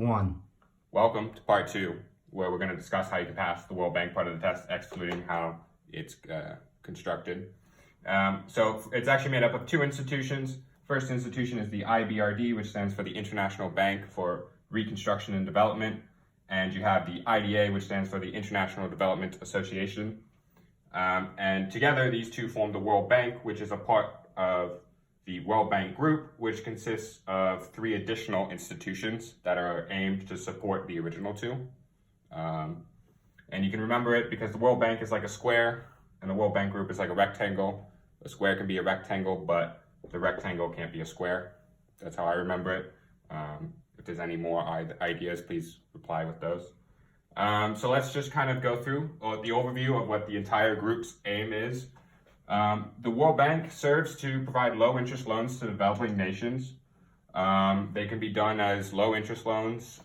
1. Welcome to part 2, where we're going to discuss how you can pass the World Bank part of the test, excluding how it's constructed. So it's actually made up of 2 institutions. First institution is the IBRD, which stands for the International Bank for Reconstruction and Development. And you have the IDA, which stands for the International Development Association. And together, these 2 form the World Bank, which is a part of the World Bank Group, which consists of 3 additional institutions that are aimed to support the original 2. And you can remember it because the World Bank is like a square, and the World Bank Group is like a rectangle. A square can be a rectangle, but the rectangle can't be a square. That's how I remember it. If there's any more ideas, please reply with those. So let's just kind of go through the overview of what the entire group's aim is. The World Bank serves to provide low-interest loans to developing nations. They can be done as low-interest loans,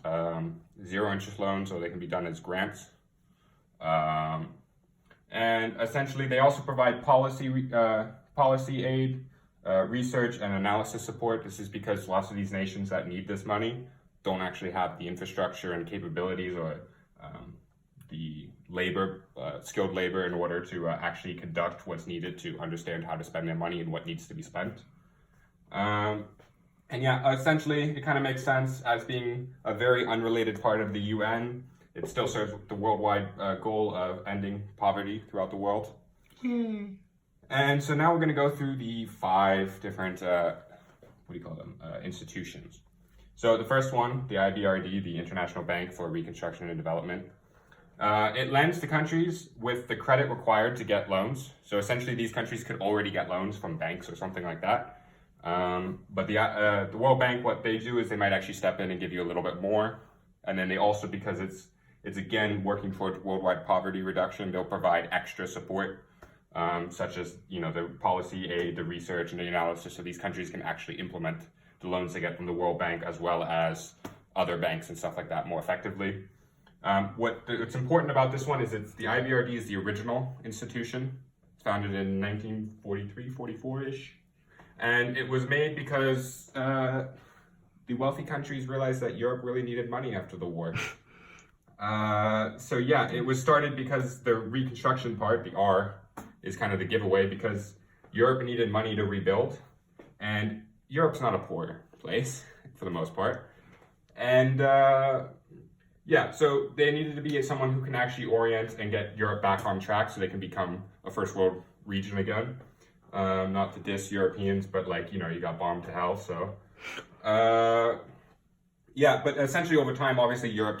zero-interest loans, or they can be done as grants. And essentially, they also provide policy aid, research, and analysis support. This is because lots of these nations that need this money don't actually have the infrastructure and capabilities or the labor, skilled labor in order to actually conduct what's needed to understand how to spend their money and what needs to be spent. And yeah, essentially it kind of makes sense as being a very unrelated part of the UN. It still serves the worldwide goal of ending poverty throughout the world. And so now we're going to go through the 5 different, institutions. So the first one, the IBRD, the International Bank for Reconstruction and Development. It lends to countries with the credit required to get loans. So essentially these countries could already get loans from banks or something like that. But the World Bank, what they do is they might actually step in and give you a little bit more. And then they also, because it's again working towards worldwide poverty reduction, they'll provide extra support, such as the policy aid, the research, and the analysis, so these countries can actually implement the loans they get from the World Bank as well as other banks and stuff like that more effectively. What's important about this one is the IBRD is the original institution. It's founded in 1943, 44-ish. And it was made because the wealthy countries realized that Europe really needed money after the war. So yeah, it was started because the reconstruction part, the R, is kind of the giveaway because Europe needed money to rebuild. And Europe's not a poor place for the most part. And yeah, so they needed to be someone who can actually orient and get Europe back on track so they can become a first world region again. Not to diss Europeans, but you got bombed to hell, so. Yeah, but essentially over time, obviously Europe does